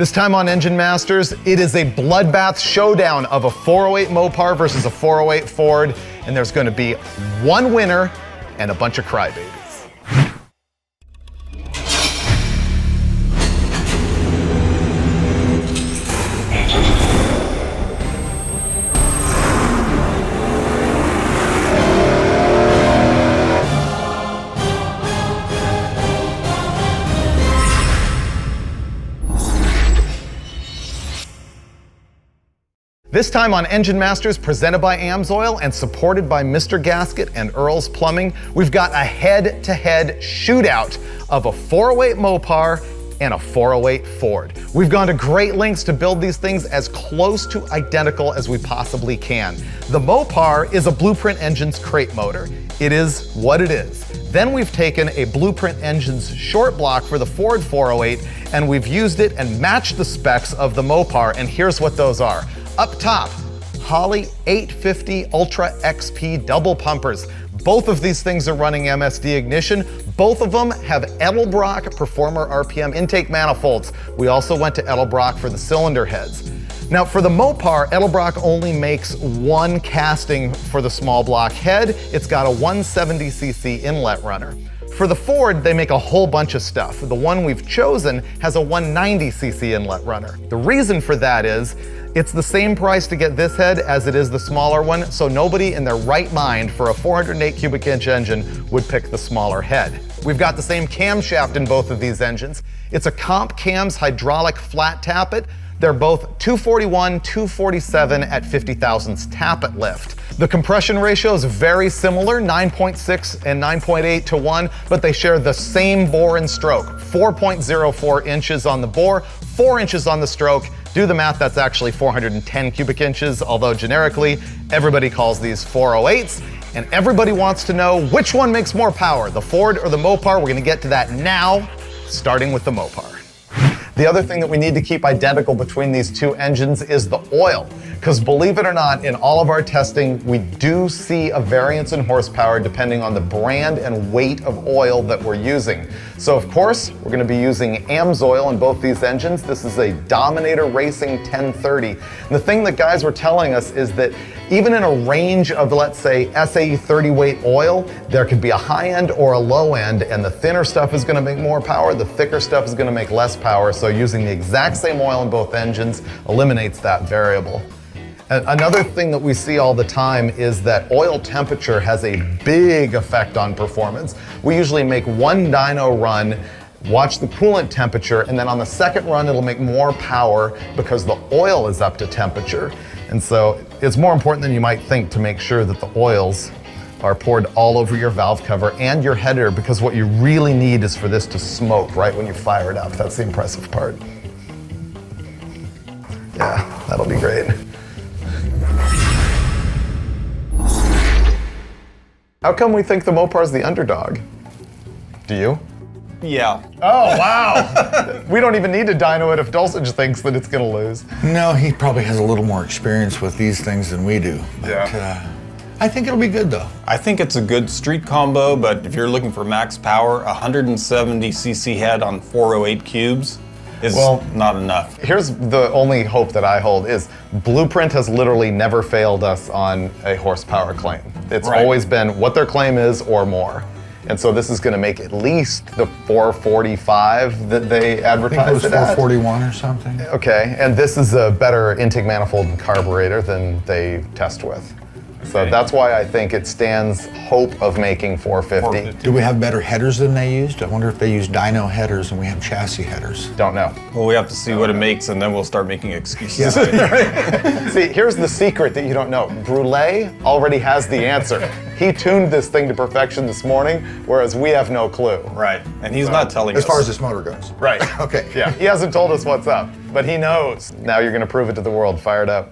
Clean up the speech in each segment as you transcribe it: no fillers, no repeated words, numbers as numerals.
This time on Engine Masters, it is a bloodbath showdown of a 408 Mopar versus a 408 Ford, and there's going to be one winner and a bunch of crybabies. This time on Engine Masters, presented by AMSOIL and supported by Mr. Gasket and Earl's Plumbing, we've got a head-to-head shootout of a 408 Mopar and a 408 Ford. We've gone to great lengths to build these things as close to identical as we possibly can. The Mopar is a Blueprint Engines crate motor. It is what it is. Then we've taken a Blueprint Engines short block for the Ford 408 and we've used it and matched the specs of the Mopar, and here's what those are. Up top, Holley 850 Ultra XP double pumpers. Both of these things are running MSD ignition. Both of them have Edelbrock Performer RPM intake manifolds. We also went to Edelbrock for the cylinder heads. Now for the Mopar, Edelbrock only makes one casting for the small block head. It's got a 170cc inlet runner. For the Ford, they make a whole bunch of stuff. The one we've chosen has a 190cc inlet runner. The reason for that is, it's the same price to get this head as it is the smaller one, so nobody in their right mind for a 408 cubic inch engine would pick the smaller head. We've got the same camshaft in both of these engines. It's a Comp Cams hydraulic flat tappet. They're both 241, 247 at 50 thousandths tappet lift. The compression ratio is very similar, 9.6 and 9.8 to 1, but they share the same bore and stroke. 4.04 inches on the bore, 4 inches on the stroke. Do the math, that's actually 410 cubic inches, although generically, everybody calls these 408s, and everybody wants to know which one makes more power, the Ford or the Mopar. We're gonna get to that now, starting with the Mopar. The other thing that we need to keep identical between these two engines is the oil, because believe it or not, in all of our testing, we do see a variance in horsepower depending on the brand and weight of oil that we're using. So of course, we're gonna be using AMSOIL in both these engines. This is a Dominator Racing 1030. And the thing that guys were telling us is that even in a range of, let's say, SAE 30 weight oil, there could be a high end or a low end, and the thinner stuff is gonna make more power, the thicker stuff is gonna make less power, so using the exact same oil in both engines eliminates that variable. Another thing that we see all the time is that oil temperature has a big effect on performance. We usually make one dyno run, watch the coolant temperature, and then on the second run it'll make more power because the oil is up to temperature. And so it's more important than you might think to make sure that the oils are poured all over your valve cover and your header, because what you really need is for this to smoke right when you fire it up. That's the impressive part. Yeah, that'll be great. How come we think the Mopar's the underdog? Do you? Yeah. Oh, wow. We don't even need to dyno it if Dulcich thinks that it's gonna lose. No, he probably has a little more experience with these things than we do. But, Yeah. I think it'll be good though. I think it's a good street combo, but if you're looking for max power, 170cc head on 408 cubes is not enough. Here's the only hope that I hold is Blueprint has literally never failed us on a horsepower claim. It's always been what their claim is or more. And so this is going to make at least the 445 that they advertised it at. 441 or something. Okay, and this is a better intake manifold and carburetor than they test with. So that's why I think it stands hope of making 450. Do we have better headers than they used? I wonder if they use dyno headers and we have chassis headers. Don't know. Well, we have to see what it makes and then we'll start making excuses. Yeah. See, here's the secret that you don't know. Brule already has the answer. He tuned this thing to perfection this morning, whereas we have no clue. Right, and he's not telling us. As far as this motor goes. Right. Okay. Yeah, he hasn't told us what's up, but he knows. Now you're gonna prove it to the world. Fire it up.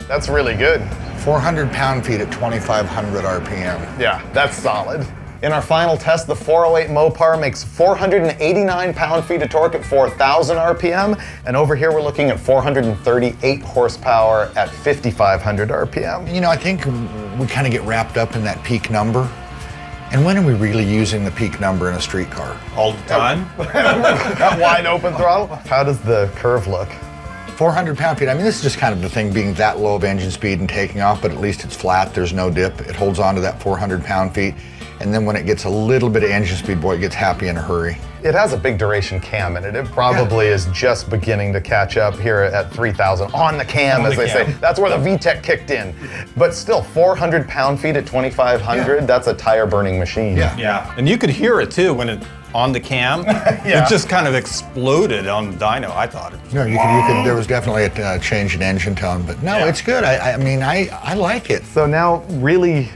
That's really good. 400 pound-feet at 2,500 RPM. Yeah, that's solid. In our final test, the 408 Mopar makes 489 pound-feet of torque at 4,000 RPM, and over here we're looking at 438 horsepower at 5,500 RPM. You know, I think we kind of get wrapped up in that peak number. And when are we really using the peak number in a street car? All the time. That wide open throttle. How does the curve look? 400 pound-feet, I mean, this is just kind of the thing being that low of engine speed and taking off, but at least it's flat, there's no dip. It holds on to that 400 pound-feet. And then when it gets a little bit of engine speed, boy, it gets happy in a hurry. It has a big duration cam in it. It probably is just beginning to catch up here at 3,000 on the cam, as they say. That's where the VTEC kicked in. But still, 400 pound-feet at 2,500, that's a tire-burning machine. Yeah, and you could hear it too when it on the cam. It just kind of exploded on the dyno, I thought. No, you could, there was definitely a change in engine tone, but no, it's good. I mean, I like it. So now, really,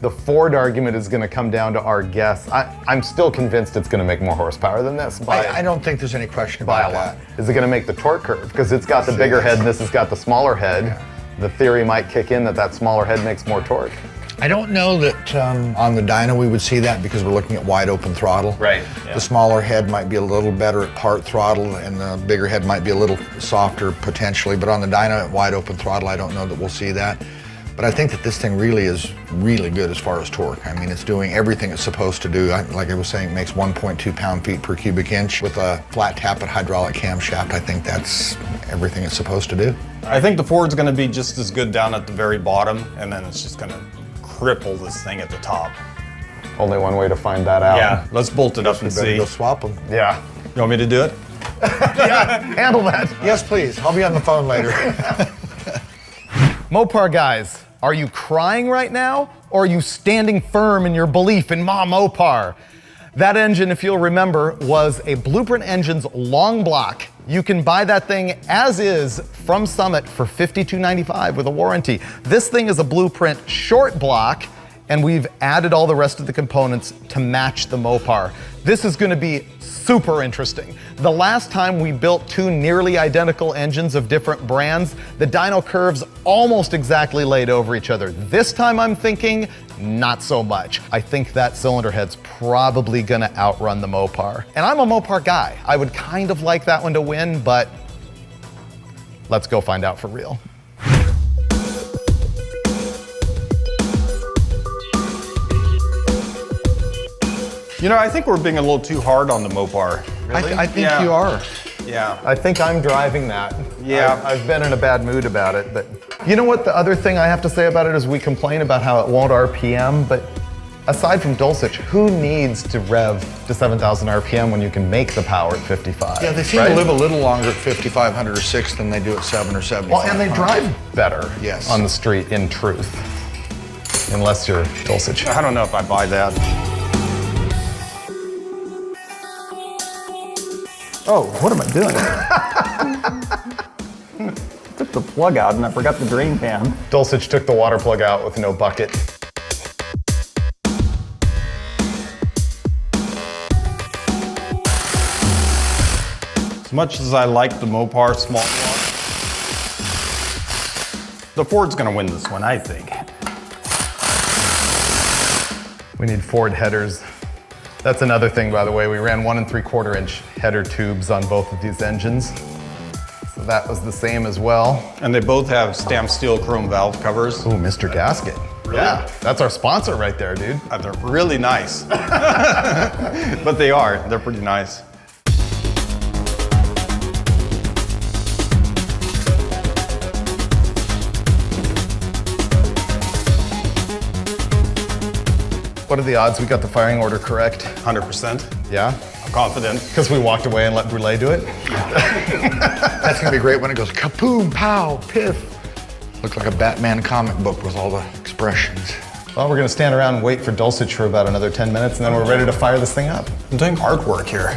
the Ford argument is going to come down to our guess. I'm still convinced it's going to make more horsepower than this. I don't think there's any question about that. Is it going to make the torque curve? Because it's got the bigger head and this has got the smaller head. Yeah. The theory might kick in that smaller head makes more torque. I don't know that on the dyno we would see that because we're looking at wide open throttle. Right. Yeah. The smaller head might be a little better at part throttle and the bigger head might be a little softer potentially, but on the dyno at wide open throttle, I don't know that we'll see that. But I think that this thing really is really good as far as torque. I mean, it's doing everything it's supposed to do. Like I was saying, it makes 1.2 pound-feet per cubic inch with a flat tappet hydraulic camshaft. I think that's everything it's supposed to do. I think the Ford's going to be just as good down at the very bottom, and then it's just going to cripple this thing at the top. Only one way to find that out. Yeah, let's bolt it up and see. Go swap them. Yeah. You want me to do it? Yeah, handle that. Yes, please. I'll be on the phone later. Mopar guys, are you crying right now, or are you standing firm in your belief in Ma Mopar? That engine, if you'll remember, was a Blueprint Engines long block. You can buy that thing as is from Summit for $52.95 with a warranty. This thing is a Blueprint short block, and we've added all the rest of the components to match the Mopar. This is gonna be super interesting. The last time we built two nearly identical engines of different brands, the dyno curves almost exactly laid over each other. This time I'm thinking, not so much. I think that cylinder head's probably gonna outrun the Mopar. And I'm a Mopar guy. I would kind of like that one to win, but let's go find out for real. You know, I think we're being a little too hard on the Mopar. Really? I think you are. Yeah. I think I'm driving that. Yeah. I've been in a bad mood about it, but you know what the other thing I have to say about it is we complain about how it won't RPM, but aside from Dulcich, who needs to rev to 7,000 RPM when you can make the power at 55? Yeah, they seem to live a little longer at 5,500 or 6 than they do at 7 or 7. Well, and they drive better on the street, in truth. Unless you're Dulcich. I don't know if I buy that. Oh, what am I doing? Took the plug out and I forgot the drain pan. Dulcich took the water plug out with no bucket. As much as I like the Mopar small block, the Ford's gonna win this one, I think. We need Ford headers. That's another thing, by the way. We ran 1 3/4 inch header tubes on both of these engines. So that was the same as well. And they both have stamped steel chrome valve covers. Ooh, Mr. Gasket. Really? Yeah, that's our sponsor right there, dude. They're really nice. But they're pretty nice. What are the odds we got the firing order correct? 100%. Yeah? I'm confident. Because we walked away and let Brule do it? That's gonna be great when it goes kapoom, pow, piff. Looks like a Batman comic book with all the expressions. Well, we're gonna stand around and wait for Dulcich for about another 10 minutes and then we're ready to fire this thing up. I'm doing artwork here.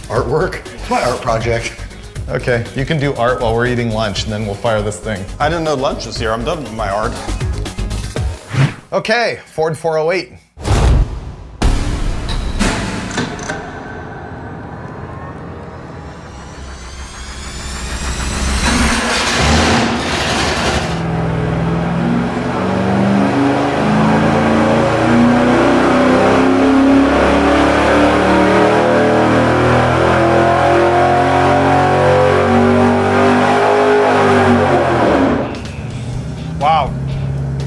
Artwork? It's my art project. Okay, you can do art while we're eating lunch and then we'll fire this thing. I didn't know lunch was here. I'm done with my art. Okay, Ford 408.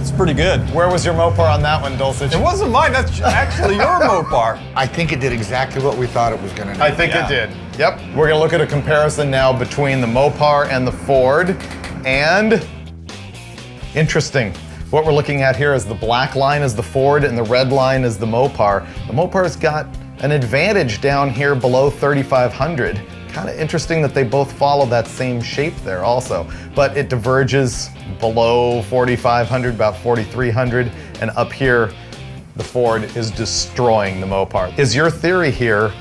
It's pretty good. Where was your Mopar on that one, Dulcich? It wasn't mine, that's actually your Mopar. I think it did exactly what we thought it was going to do. I think it did. Yep. We're gonna look at a comparison now between the Mopar and the Ford. And interesting. What we're looking at here is the black line is the Ford and the red line is the Mopar. The Mopar's got an advantage down here below 3,500. Kind of interesting that they both follow that same shape there also. But it diverges below 4,500, about 4,300. And up here, the Ford is destroying the Mopar. Is your theory here,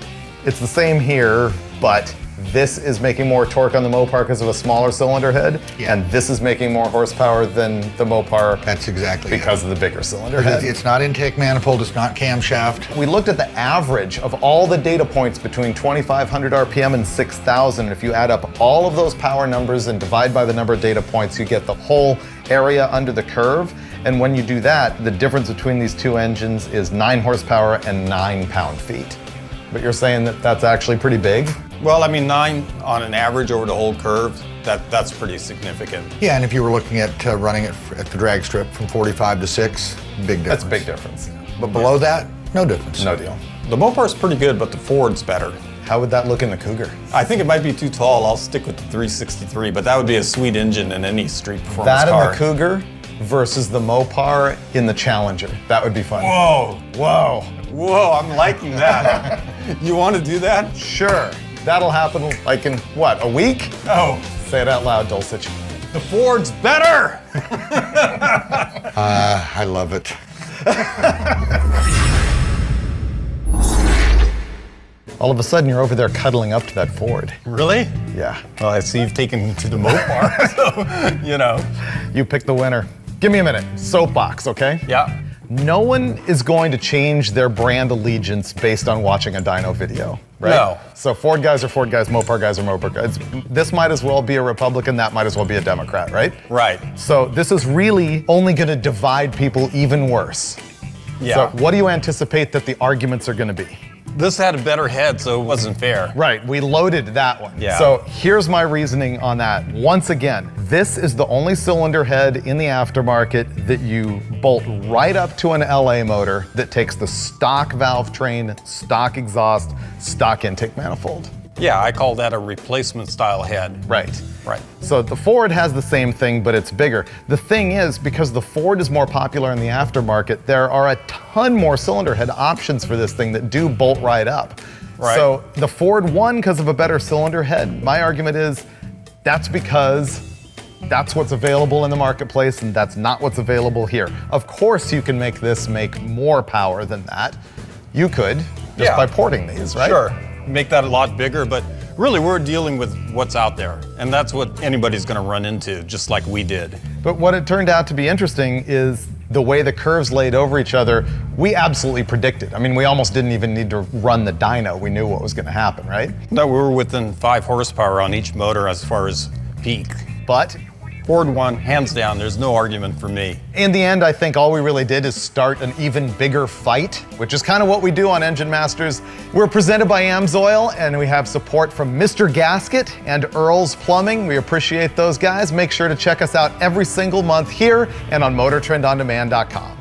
it's the same here, but this is making more torque on the Mopar because of a smaller cylinder head, and this is making more horsepower than the Mopar. That's exactly because of the bigger cylinder head. It's not intake manifold, it's not camshaft. We looked at the average of all the data points between 2,500 RPM and 6,000. If you add up all of those power numbers and divide by the number of data points, you get the whole area under the curve. And when you do that, the difference between these two engines is 9 horsepower and 9 pound-feet. But you're saying that that's actually pretty big? Well, I mean, 9 on an average over the whole curve, that's pretty significant. Yeah, and if you were looking at running it at the drag strip from 45 to 6, big difference. That's a big difference. But below that, no difference. No deal. The Mopar's pretty good, but the Ford's better. How would that look in the Cougar? I think it might be too tall. I'll stick with the 363, but that would be a sweet engine in any street performance car. That in the Cougar versus the Mopar in the Challenger. That would be fun. Whoa, Whoa. whoa, I'm liking that. You want to do that? Sure. That'll happen like in, what, a week? Oh. Say it out loud, Dulcich. The Ford's better! I love it. All of a sudden, you're over there cuddling up to that Ford. Really? Yeah. Well, I see you've taken to the Mopar, so, you know. You pick the winner. Give me a minute. Soapbox, okay? Yeah. No one is going to change their brand allegiance based on watching a dyno video, right? No. So Ford guys are Ford guys, Mopar guys are Mopar guys. This might as well be a Republican, that might as well be a Democrat, right? Right. So this is really only going to divide people even worse. Yeah. So what do you anticipate that the arguments are going to be? This had a better head, so it wasn't fair. Right, we loaded that one. Yeah. So here's my reasoning on that. Once again, this is the only cylinder head in the aftermarket that you bolt right up to an LA motor that takes the stock valve train, stock exhaust, stock intake manifold. Yeah, I call that a replacement style head. Right. Right. So the Ford has the same thing, but it's bigger. The thing is, because the Ford is more popular in the aftermarket, there are a ton more cylinder head options for this thing that do bolt right up. Right. So the Ford won because of a better cylinder head. My argument is that's because that's what's available in the marketplace and that's not what's available here. Of course you can make this make more power than that. You could, just by porting these, right? Sure. Make that a lot bigger, but really we're dealing with what's out there, and that's what anybody's going to run into, just like we did. But what it turned out to be interesting is the way the curves laid over each other, we absolutely predicted. I mean, we almost didn't even need to run the dyno. We knew what was going to happen, right? No, we were within 5 horsepower on each motor as far as peak. But Ford won, hands down, there's no argument for me. in the end, I think all we really did is start an even bigger fight, which is kind of what we do on Engine Masters. We're presented by AMSOIL, and we have support from Mr. Gasket and Earl's Plumbing. We appreciate those guys. Make sure to check us out every single month here and on MotorTrendOnDemand.com.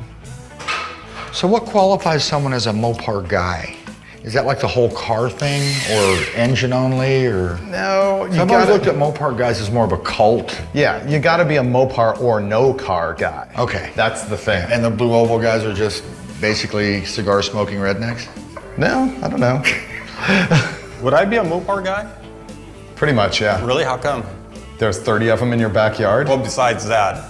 So what qualifies someone as a Mopar guy? Is that like the whole car thing, or engine only, or? No, you I've always looked at Mopar guys as more of a cult. Yeah, you gotta be a Mopar or no car guy. Okay. That's the thing. And the blue oval guys are just basically cigar smoking rednecks? No, I don't know. Would I be a Mopar guy? Pretty much, yeah. Really, how come? There's 30 of them in your backyard. Well, besides that.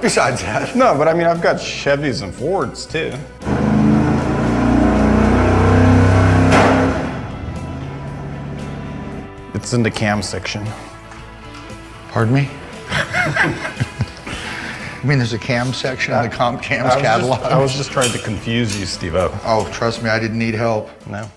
Besides that. No, but I mean, I've got Chevys and Fords too. It's in the cam section. Pardon me? You mean there's a cam section in the Cam's catalog? I was just trying to confuse you, Steve-O. Oh, trust me, I didn't need help. No.